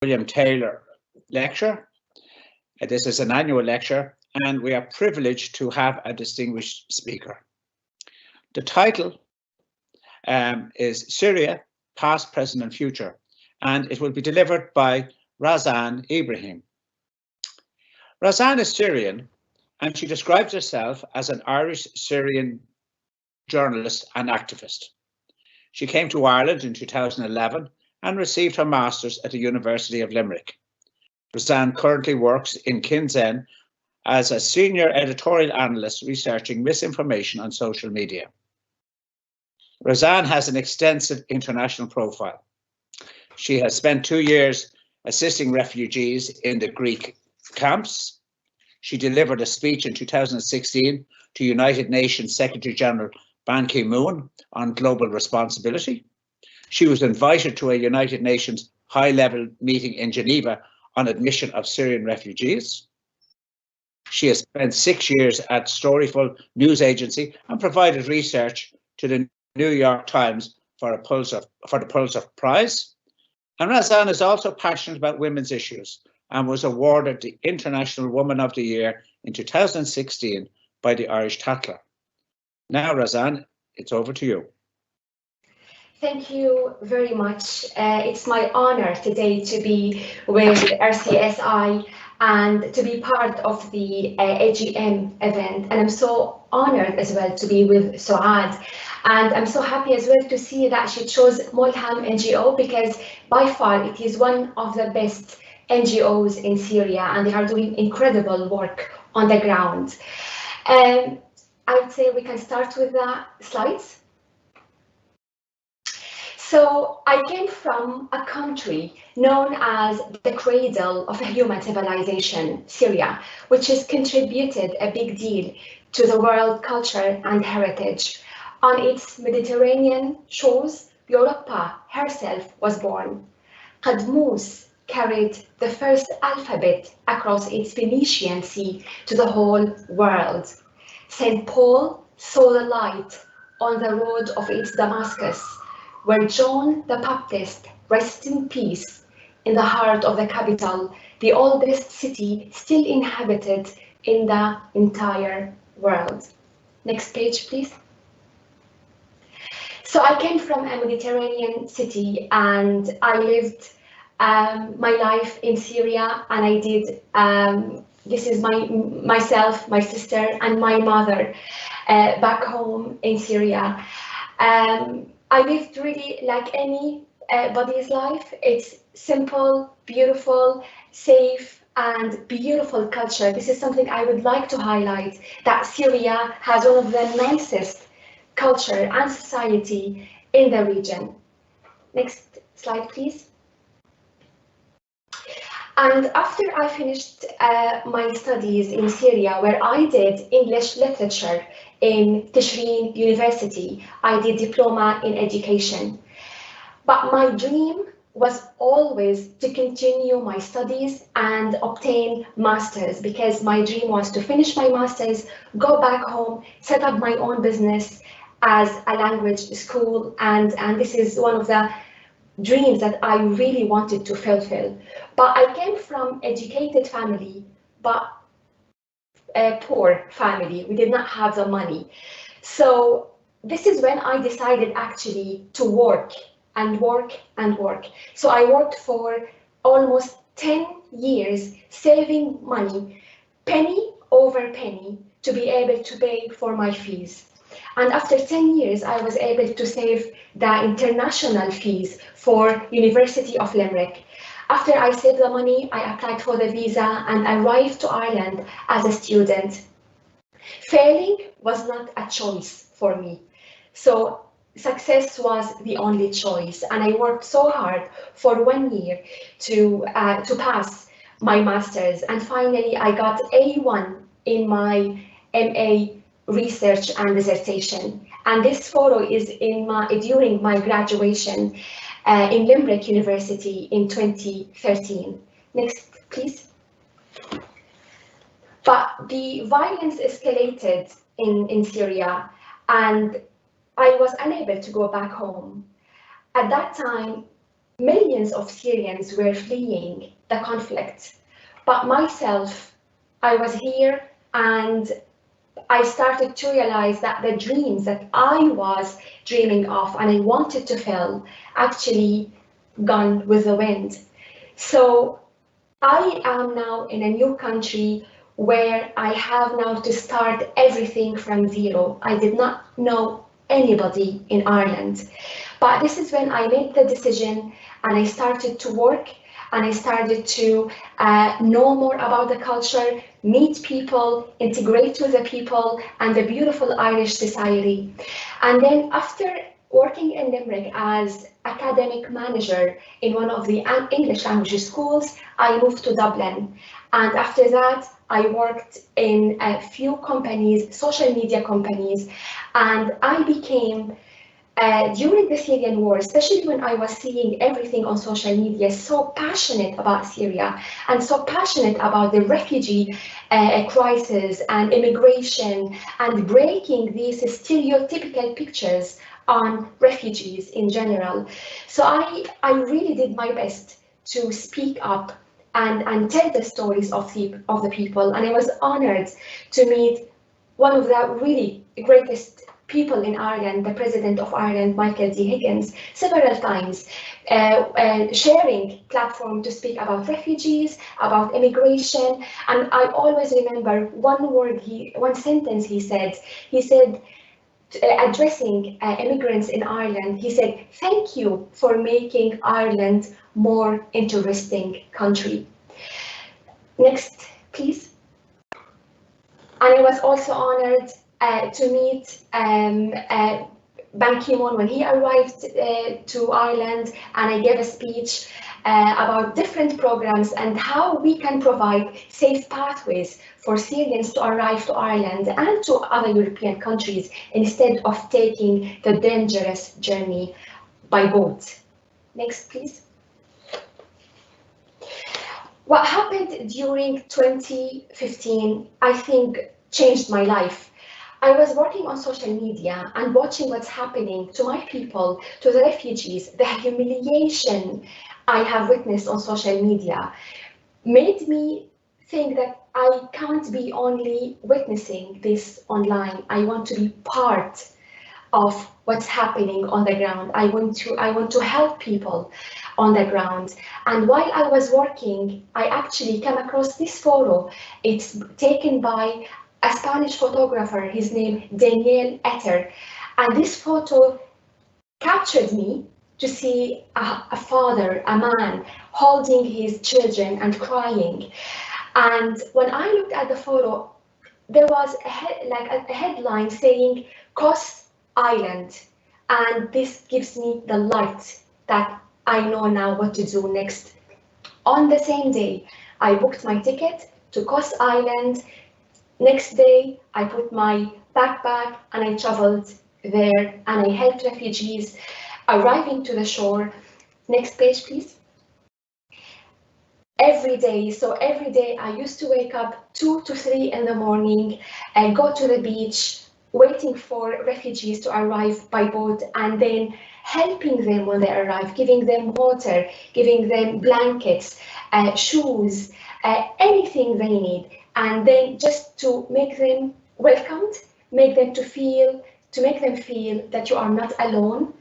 William Taylor Lecture. This is an annual lecture, and we are privileged to have a distinguished speaker. The title is Syria, Past, Present and Future, and it will be delivered by Razan Ibraheem. Razan is Syrian, and she describes herself as an Irish-Syrian journalist and activist. She came to Ireland in 2011 and received her master's at the University of Limerick. Razan currently works in Kinzen as a senior editorial analyst researching misinformation on social media. Razan has an extensive international profile. She has spent 2 years assisting refugees in the Greek camps. She delivered a speech in 2016 to United Nations Secretary General Ban Ki-moon on global responsibility. She was invited to a United Nations high-level meeting in Geneva on admission of Syrian refugees. She has spent 6 years at Storyful news agency and provided research to the New York Times for the Pulitzer Prize. And Razan is also passionate about women's issues and was awarded the International Woman of the Year in 2016 by the Irish Tatler. Now, Razan, it's over to you. Thank you very much. It's my honor today to be with RCSI and to be part of the AGM event. And I'm so honored as well to be with Suad. And I'm so happy as well to see that she chose Mulham NGO because by far it is one of the best NGOs in Syria and they are doing incredible work on the ground. I would say we can start with the slides. So I came from a country known as the cradle of a human civilization, Syria, which has contributed a big deal to the world culture and heritage. On its Mediterranean shores, Europa herself was born. Qadmus carried the first alphabet across its Phoenician sea to the whole world. St. Paul saw the light on the road of its Damascus, where John the Baptist rests in peace in the heart of the capital, the oldest city still inhabited in the entire world. Next page, please. So I came from a Mediterranean city and I lived my life in Syria and I did, this is myself, my sister and my mother back home in Syria. I lived really like anybody's life. It's simple, beautiful, safe, and beautiful culture. This is something I would like to highlight, that Syria has one of the nicest culture and society in the region. Next slide, please. And after I finished my studies in Syria, where I did English literature in Tishreen University, I did diploma in education. But my dream was always to continue my studies and obtain masters, because my dream was to finish my masters, go back home, set up my own business as a language school, and this is one of the dreams that I really wanted to fulfill. But I came from educated family, but a poor family. We did not have the money. So this is when I decided actually to work and work and work. So I worked for almost 10 years, saving money, penny over penny, to be able to pay for my fees. And after 10 years, I was able to save the international fees for University of Limerick. After I saved the money, I applied for the visa and arrived to Ireland as a student. Failing was not a choice for me. So success was the only choice. And I worked so hard for 1 year to pass my master's. And finally, I got A1 in my MA research and dissertation. And this photo is during my graduation in Limerick University in 2013. Next, please. But the violence escalated in Syria and I was unable to go back home. At that time, millions of Syrians were fleeing the conflict. But myself, I was here and I started to realize that the dreams that I was dreaming of and I wanted to fill actually gone with the wind. So I am now in a new country where I have now to start everything from zero. I did not know anybody in Ireland. But this is when I made the decision and I started to work and I started to know more about the culture, meet people, integrate with the people and the beautiful Irish society. And then after working in Limerick as academic manager in one of the English language schools, I moved to Dublin. And after that, I worked in a few companies, social media companies, and I became during the Syrian war, especially when I was seeing everything on social media, so passionate about Syria and so passionate about the refugee crisis and immigration and breaking these stereotypical pictures on refugees in general. So I really did my best to speak up and tell the stories of the people. And I was honored to meet one of the really greatest people in Ireland, the President of Ireland, Michael D. Higgins, several times, sharing platform to speak about refugees, about immigration. And I always remember one sentence he said. He said, addressing immigrants in Ireland, he said, "Thank you for making Ireland more interesting country." Next, please. And I was also honored to meet Ban Ki-moon when he arrived to Ireland, and I gave a speech about different programs and how we can provide safe pathways for Syrians to arrive to Ireland and to other European countries instead of taking the dangerous journey by boat. Next, please. What happened during 2015, I think, changed my life. I was working on social media and watching what's happening to my people, to the refugees. The humiliation I have witnessed on social media made me think that I can't be only witnessing this online. I want to be part of what's happening on the ground. I want to help people on the ground. And while I was working, I actually came across this photo. It's taken by a Spanish photographer, his name Daniel Etter. And this photo captured me to see a father, a man, holding his children and crying. And when I looked at the photo, there was a headline saying Cross Island. And this gives me the light that I know now what to do next. On the same day, I booked my ticket to Cross Island. Next day, I put my backpack and I traveled there and I helped refugees arriving to the shore. Next page, please. Every day I used to wake up 2 to 3 in the morning and go to the beach, waiting for refugees to arrive by boat and then helping them when they arrive, giving them water, giving them blankets, shoes, anything they need. And then just to make them welcomed, make them feel that you are not alone,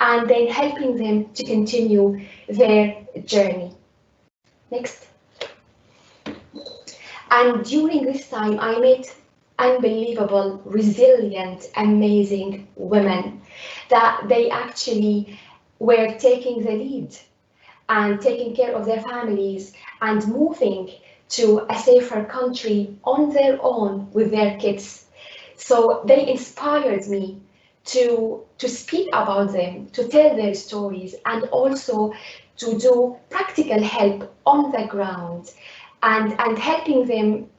and then helping them to continue their journey. Next. And during this time, I met unbelievable, resilient, amazing women that they actually were taking the lead and taking care of their families and moving to a safer country on their own with their kids. So they inspired me to speak about them, to tell their stories, and also to do practical help on the ground and helping them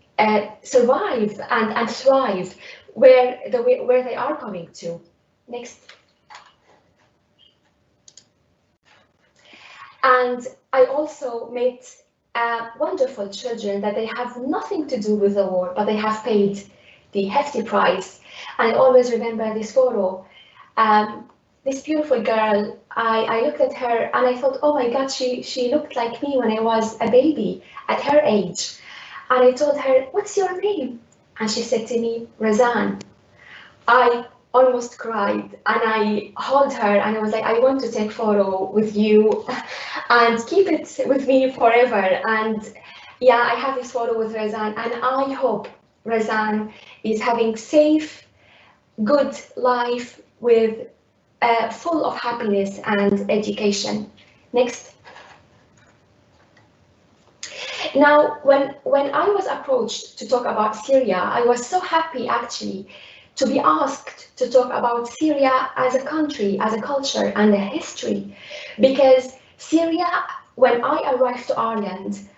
survive and thrive where they are coming to. Next. And I also met wonderful children that they have nothing to do with the war, but they have paid the hefty price. And I always remember this photo. this beautiful girl, I looked at her and I thought, oh my God, she looked like me when I was a baby at her age. And I told her, what's your name? And she said to me, Razan. I almost cried and I held her and I was like, I want to take photo with you and keep it with me forever. And yeah, I have this photo with Razan and I hope Razan is having safe, good life with full of happiness and education. Next. Now, when I was approached to talk about Syria, I was so happy actually to be asked to talk about Syria as a country, as a culture, and a history, because Syria, when I arrived to Ireland,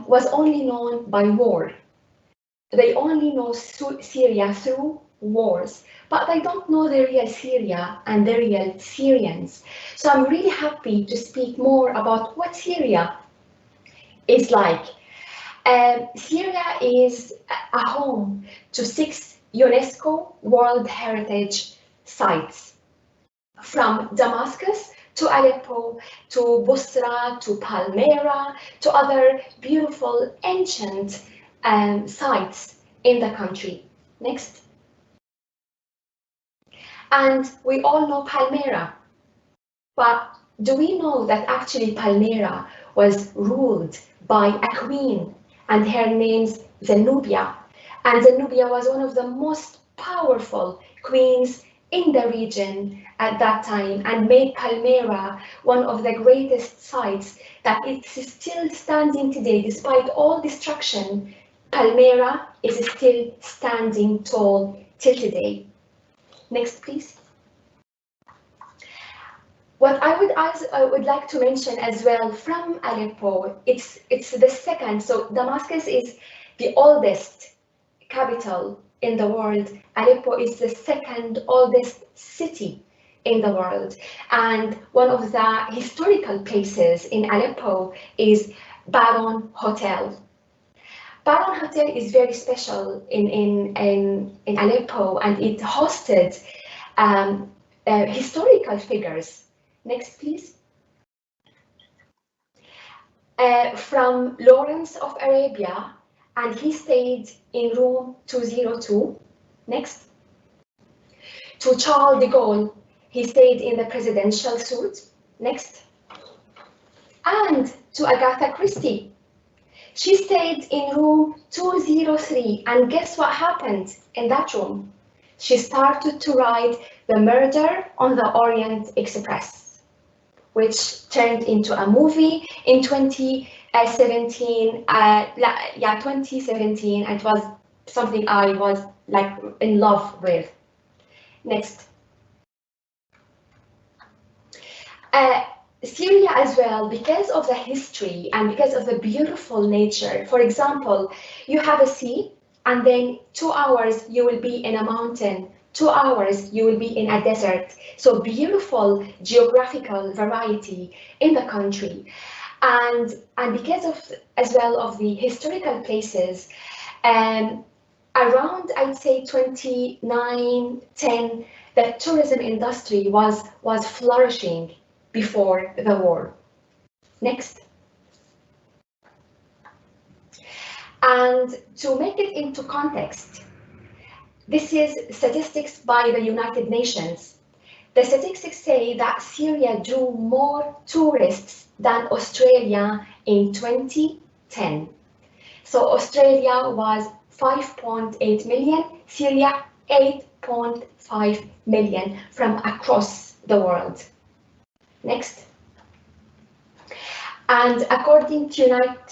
was only known by war. They only know Syria through wars, but they don't know the real Syria and the real Syrians. So I'm really happy to speak more about what Syria is like. Syria is a home to 6 UNESCO World Heritage Sites, from Damascus to Aleppo to Busra to Palmyra to other beautiful ancient sites in the country. Next. And we all know Palmyra, but do we know that actually Palmyra was ruled by a queen and her name's Zenobia? And Zenobia was one of the most powerful queens in the region at that time and made Palmyra one of the greatest sites that it's still standing today. Despite all destruction, Palmyra is still standing tall till today. Next, please. What I would like to mention as well from Aleppo, it's the second. So Damascus is the oldest capital in the world. Aleppo is the second oldest city in the world. And one of the historical places in Aleppo is Baron Hotel. Baron Hotel is very special in Aleppo, and it hosted historical figures. Next, please. From Lawrence of Arabia, and he stayed in room 202. Next. To Charles de Gaulle, he stayed in the presidential suite. Next. And to Agatha Christie, she stayed in room 203, and guess what happened in that room? She started to write The Murder on the Orient Express, which turned into a movie in 2017. 2017. It was something I was like in love with. Next. Syria as well, because of the history and because of the beautiful nature. For example, you have a sea, and then 2 hours you will be in a mountain, 2 hours you will be in a desert. So beautiful geographical variety in the country. And because of as well of the historical places, around I'd say 2910, the tourism industry was flourishing before the war. Next. And to make it into context, this is statistics by the United Nations. The statistics say that Syria drew more tourists than Australia in 2010. So Australia was 5.8 million, Syria 8.5 million from across the world. Next. And according to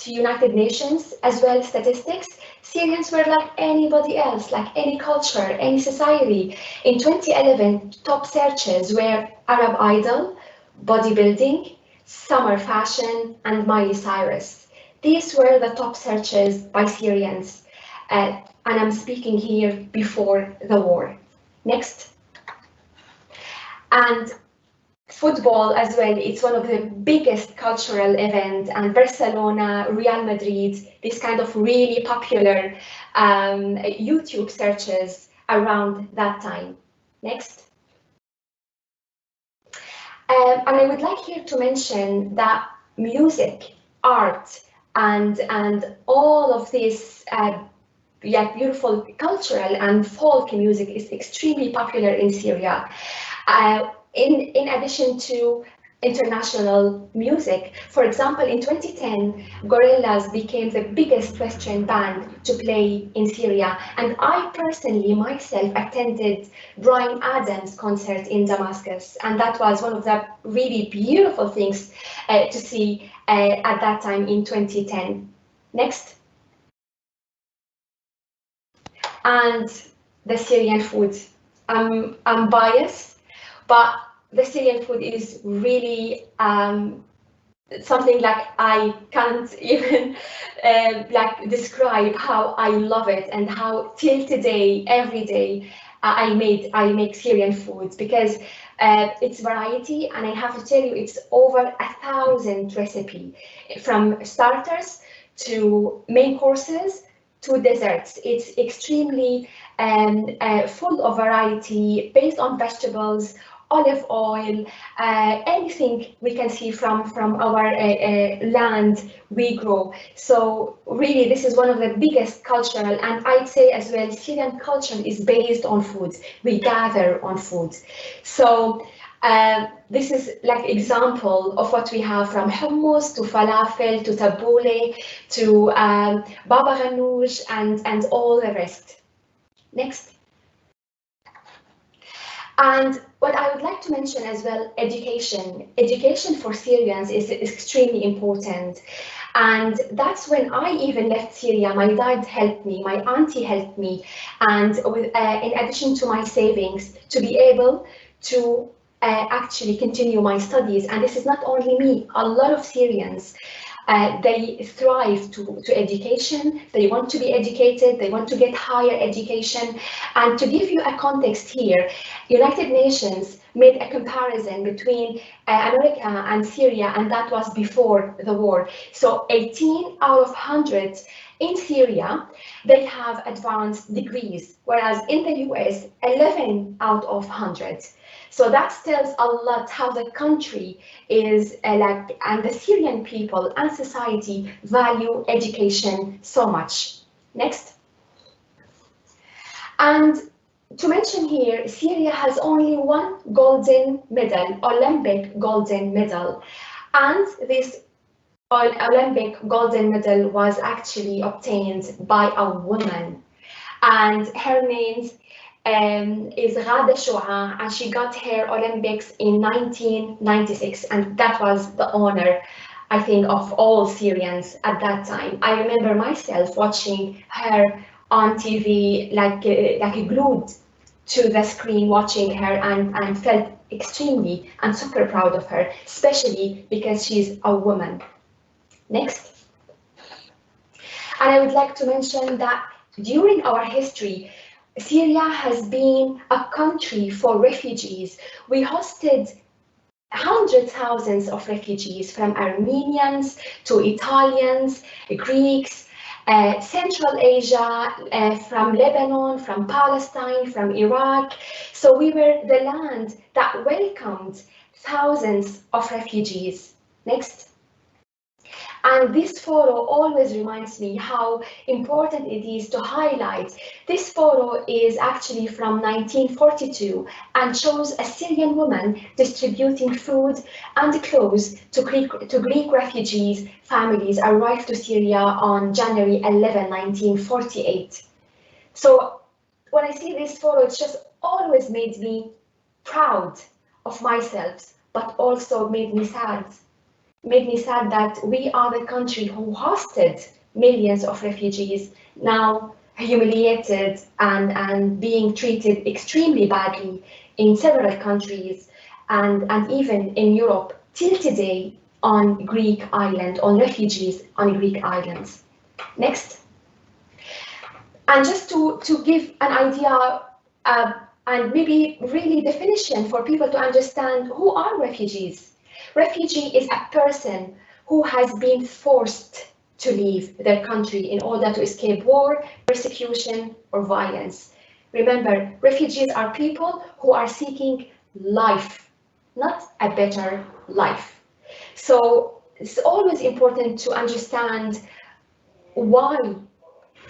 United Nations, as well as statistics, Syrians were like anybody else, like any culture, any society. In 2011, top searches were Arab Idol, bodybuilding, summer fashion, and Miley Cyrus. These were the top searches by Syrians, and I'm speaking here before the war. Next. And football as well, it's one of the biggest cultural events, and Barcelona, Real Madrid, this kind of really popular YouTube searches around that time. Next. And I would like here to mention that music, art, and all of this beautiful cultural and folk music is extremely popular in Syria. In addition to international music, for example, in 2010, Gorillaz became the biggest Western band to play in Syria, and I personally myself attended Brian Adams' concert in Damascus, and that was one of the really beautiful things to see at that time in 2010. Next. And the Syrian food. I'm biased, but the Syrian food is really something like I can't even like describe how I love it and how till today, every day, I make Syrian foods because it's variety, and I have to tell you, it's over 1,000 recipe from starters to main courses to desserts. It's extremely full of variety based on vegetables, olive oil, anything we can see from our land we grow. So really, this is one of the biggest cultural, and I'd say as well, Syrian culture is based on food. We gather on food. So this is like example of what we have, from hummus to falafel to tabbouleh to baba ghanoush and all the rest. Next. And what I would like to mention as well, education. Education for Syrians is extremely important. And that's when I even left Syria. My dad helped me, my auntie helped me, and with, in addition to my savings, to be able to actually continue my studies. And this is not only me, a lot of Syrians. They thrive to education, they want to be educated, they want to get higher education. And to give you a context here, United Nations made a comparison between America and Syria, and that was before the war. So 18 out of 100 in Syria, they have advanced degrees, whereas in the US, 11 out of 100. So that tells a lot how the country is like, and the Syrian people and society value education so much. Next. And to mention here, Syria has only one golden medal, Olympic golden medal. And this Olympic golden medal was actually obtained by a woman. And her name is Ghada Shoua, and she got her Olympics in 1996, and that was the honor, I think, of all Syrians at that time. I remember myself watching her on TV, like glued to the screen, watching her, and felt extremely and super proud of her, especially because she's a woman. Next. And I would like to mention that during our history, Syria has been a country for refugees. We hosted hundreds, thousands of refugees, from Armenians to Italians, Greeks, Central Asia, from Lebanon, from Palestine, from Iraq. So we were the land that welcomed thousands of refugees. Next. And this photo always reminds me how important it is to highlight. This photo is actually from 1942 and shows a Syrian woman distributing food and clothes to Greek refugees families arrived to Syria on January 11, 1948. So when I see this photo, it's just always made me proud of myself, but also made me sad. Made me sad that we are the country who hosted millions of refugees, now humiliated and being treated extremely badly in several countries, and even in Europe till today on Greek island, on refugees on Greek islands. Next. And just to give an idea and maybe really definition for people to understand who are refugees. Refugee is a person who has been forced to leave their country in order to escape war, persecution, or violence. Remember, refugees are people who are seeking life, not a better life. So it's always important to understand why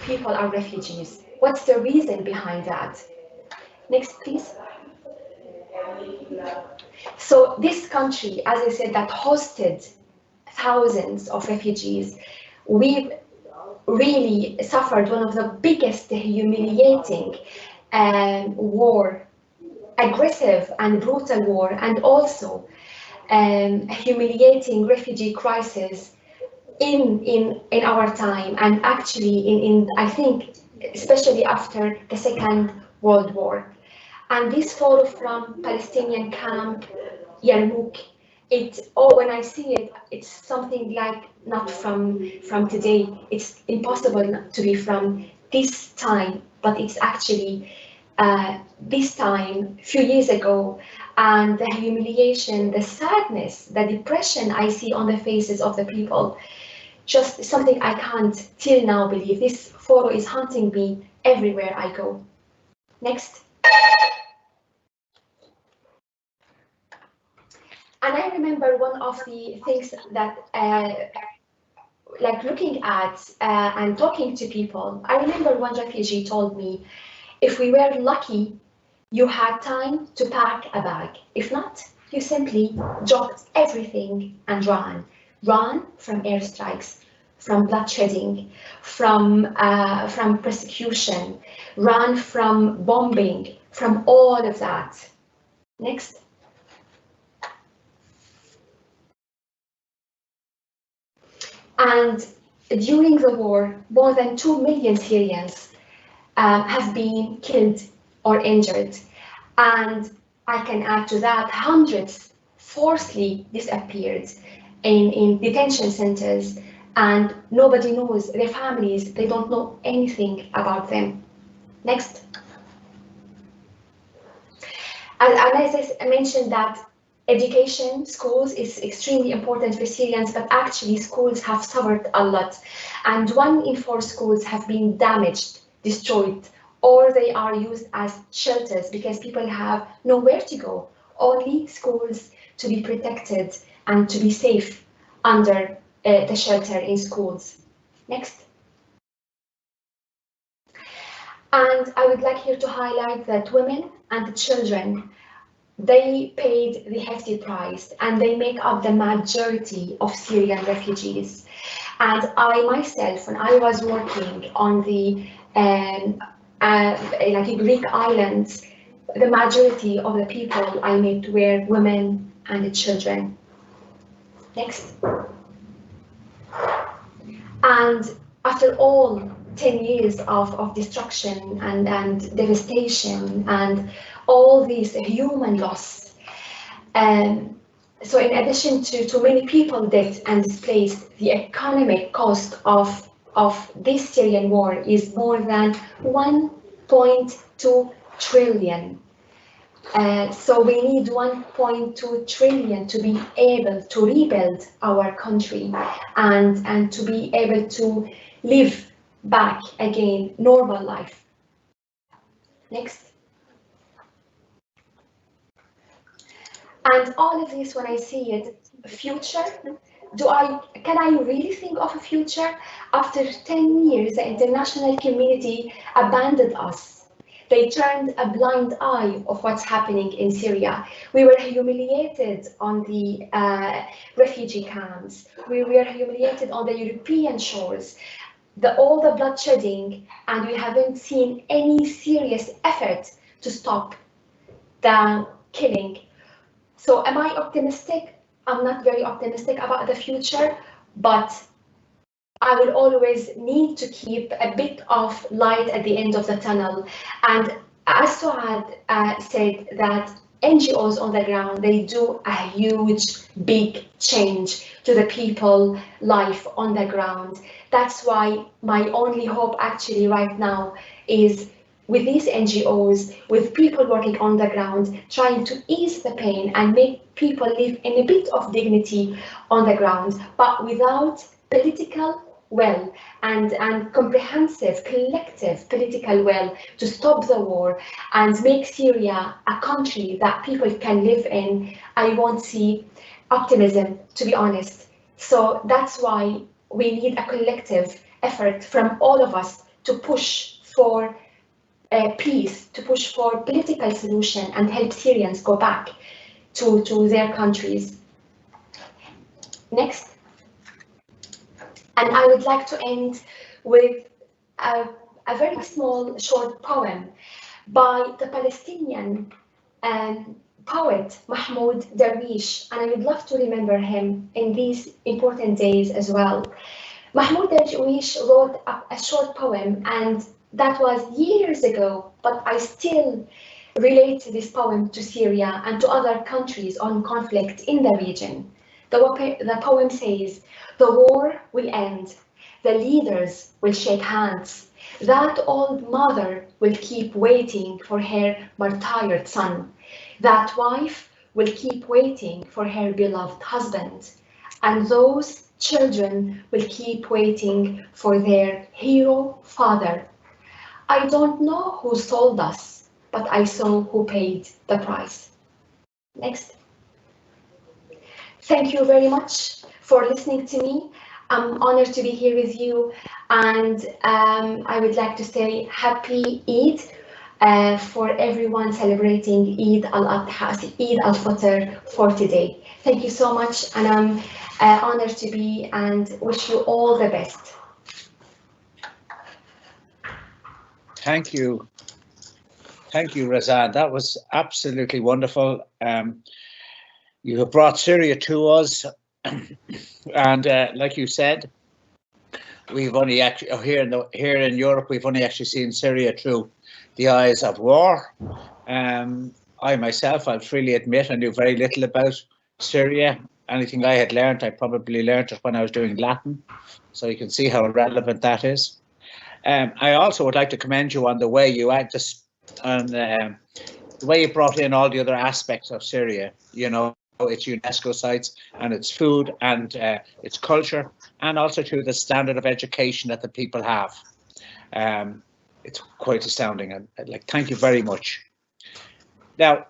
people are refugees. What's the reason behind that? Next, please. So this country, as I said, that hosted thousands of refugees, we've really suffered one of the biggest humiliating war, aggressive and brutal war, and also humiliating refugee crisis in our time, and actually in I think especially after the Second World War. And this photo from Palestinian camp Yarmouk, when I see it, it's something like not from today. It's impossible to be from this time, but it's actually this time, a few years ago, and the humiliation, the sadness, the depression I see on the faces of the people, just something I can't till now believe. This photo is haunting me everywhere I go. Next. And I remember one of the things that, like looking at and talking to people, I remember one refugee told me, if we were lucky, you had time to pack a bag. If not, you simply dropped everything and ran. Ran from airstrikes, from bloodshedding, from persecution, ran from bombing, from all of that. Next. And during the war, more than 2 million Syrians have been killed or injured. And I can add to that, hundreds forcibly disappeared in detention centers, and nobody knows their families, they don't know anything about them. Next. And as I mentioned that education, schools is extremely important for Syrians, but actually schools have suffered a lot. And 1 in 4 schools have been damaged, destroyed, or they are used as shelters because people have nowhere to go. Only schools to be protected and to be safe under the shelter in schools. Next. And I would like here to highlight that women and children, they paid the hefty price, and they make up the majority of Syrian refugees. And I myself, when I was working on the like Greek islands, the majority of the people I met were women and children. Next. And after all 10 years of destruction and devastation and all this human loss, so in addition to many people dead and displaced, the economic cost of this Syrian war is more than 1.2 trillion. So we need 1.2 trillion to be able to rebuild our country and to be able to live back again normal life. Next. And all of this, when I see it, future, can I really think of a future? After 10 years, the international community abandoned us. They turned a blind eye of what's happening in Syria. We were humiliated on the refugee camps. We were humiliated on the European shores. All the bloodshedding, and we haven't seen any serious effort to stop the killing. So am I optimistic? I'm not very optimistic about the future, but I will always need to keep a bit of light at the end of the tunnel. And as Suad said, that NGOs on the ground, they do a huge, big change to the people life on the ground. That's why my only hope actually right now is with these NGOs, with people working on the ground, trying to ease the pain and make people live in a bit of dignity on the ground, but without political will and comprehensive collective political will to stop the war and make Syria a country that people can live in, I won't see optimism, to be honest. So that's why we need a collective effort from all of us to push for peace, to push for political solution and help Syrians go back to their countries. Next. And I would like to end with a, a very small short poem by the Palestinian poet Mahmoud Darwish, and I would love to remember him in these important days as well. Mahmoud Darwish wrote a short poem, and that was years ago, but I still relate this poem to Syria and to other countries on conflict in the region. The poem says, "The war will end, the leaders will shake hands, that old mother will keep waiting for her martyred son, that wife will keep waiting for her beloved husband, and those children will keep waiting for their hero father. I don't know who sold us, but I saw who paid the price." Next. Thank you very much for listening to me. I'm honored to be here with you, and I would like to say happy Eid for everyone celebrating Eid al-Adha, Eid al-Fitr for today. Thank you so much, and I'm honored to be and wish you all the best. Thank you. Thank you, Razan. That was absolutely wonderful. You have brought Syria to us, and like you said, we've only actually here in Europe we've only actually seen Syria through the eyes of war. I myself, I'll freely admit, I knew very little about Syria. Anything I had learned, I probably learned it when I was doing Latin, so you can see how relevant that is. I also would like to commend you on the way you the way you brought in all the other aspects of Syria. You know, its UNESCO sites and its food and its culture, and also to the standard of education that the people have. It's quite astounding, and thank you very much. Now,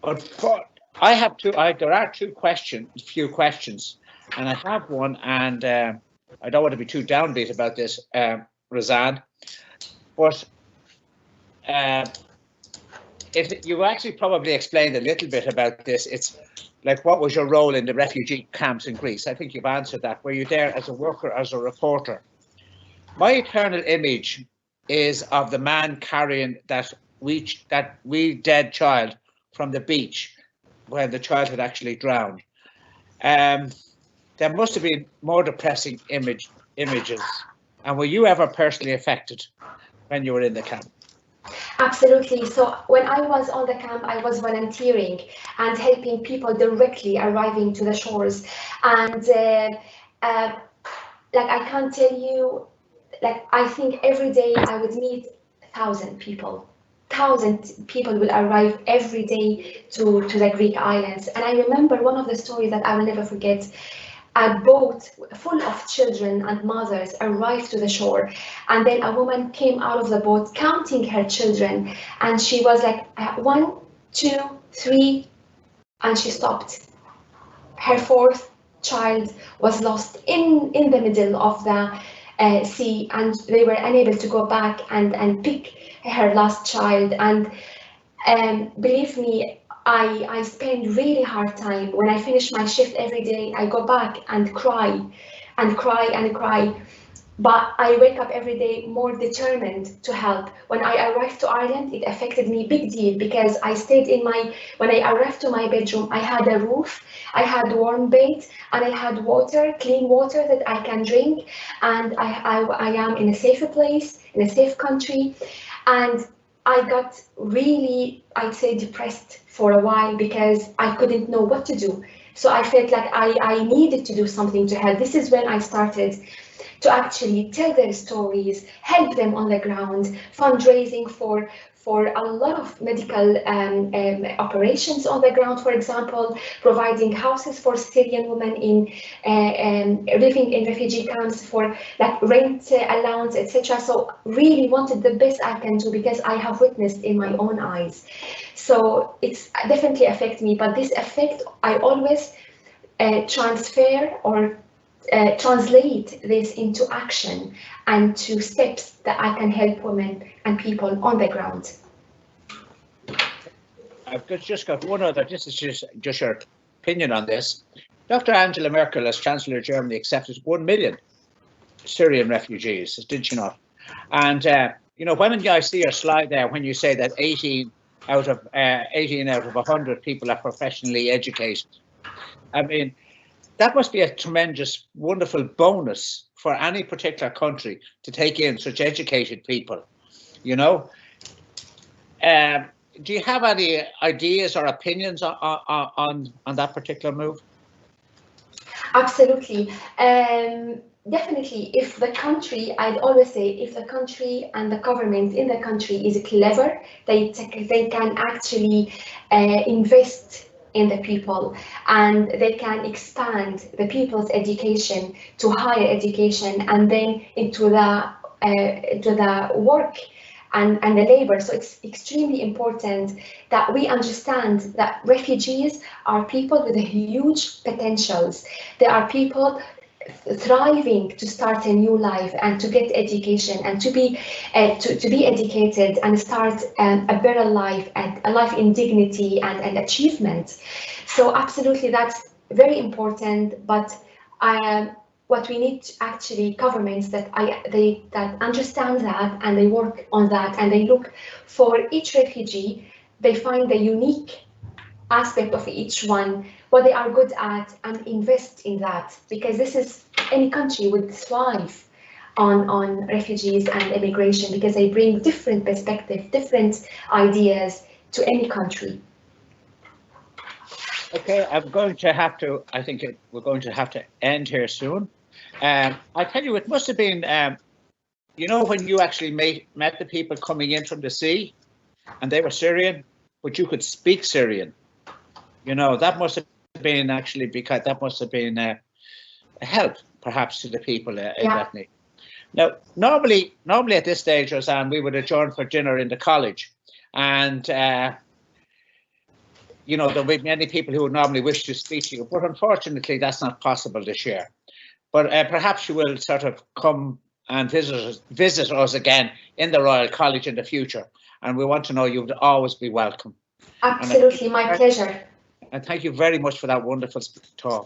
there are few questions, and I have one, and I don't want to be too downbeat about this, Razan, but you actually probably explained a little bit about this. It's like, what was your role in the refugee camps in Greece? I think you've answered that. Were you there as a worker, as a reporter? My eternal image is of the man carrying that wee dead child from the beach when the child had actually drowned. There must have been more depressing images. And were you ever personally affected when you were in the camp? Absolutely. So when I was on the camp, I was volunteering and helping people directly arriving to the shores. And I can't tell you, I think every day I would meet 1,000 people. 1,000 people will arrive every day to the Greek islands. And I remember one of the stories that I will never forget. A boat full of children and mothers arrived to the shore, and then a woman came out of the boat counting her children, and she was like 1, 2, 3, and she stopped. Her fourth child was lost in the middle of the sea, and they were unable to go back and pick her last child. And believe me, I spend really hard time. When I finish my shift every day, I go back and cry and cry and cry. But I wake up every day more determined to help. When I arrived to Ireland, it affected me big deal because I stayed when I arrived to my bedroom, I had a roof, I had warm bed, and I had water, clean water that I can drink. And I am in a safer place, in a safe country. And I got really, I'd say, depressed for a while because I couldn't know what to do. So I felt like I needed to do something to help. This is when I started to actually tell their stories, help them on the ground, fundraising for for a lot of medical operations on the ground, for example, providing houses for Syrian women in living in refugee camps for like rent allowance, etc. So really wanted the best I can do because I have witnessed in my own eyes. So it's definitely affect me, but this effect I always transfer or translate this into action and to steps that I can help women and people on the ground. I've just got one other, this is just your opinion on this. Dr. Angela Merkel, as Chancellor of Germany, accepted 1 million Syrian refugees, did she not? And, you know, when I see your slide there, when you say that 18 out of 100 people are professionally educated, I mean, that must be a tremendous, wonderful bonus for any particular country to take in such educated people, you know? Do you have any ideas or opinions on that particular move? Absolutely. Definitely, if the country, I'd always say, if the country and the government in the country is clever, they can actually invest in the people, and they can expand the people's education to higher education and then into the work and the labor. So it's extremely important that we understand that refugees are people with huge potentials. They are people thriving to start a new life and to get education and to be educated and start a better life and a life in dignity and achievement. So absolutely, that's very important. But what we need actually governments that understand that and they work on that and they look for each refugee. They find the unique aspect of each one, what they are good at, and invest in that, because this is any country would thrive on refugees and immigration because they bring different perspectives, different ideas to any country. Okay, I'm going to have to, I think we're going to have to end here soon. I tell you, it must have been, you know, when you actually met the people coming in from the sea and they were Syrian, but you could speak Syrian. You know, that must have been actually, because that must have been a help perhaps to the people in that need. Now, normally at this stage, Razan, we would adjourn for dinner in the college, and you know, there'll be many people who would normally wish to speak to you, but unfortunately, that's not possible this year. But perhaps you will sort of come and visit us again in the Royal College in the future, and we want to know you would always be welcome. Absolutely, my pleasure. And thank you very much for that wonderful talk.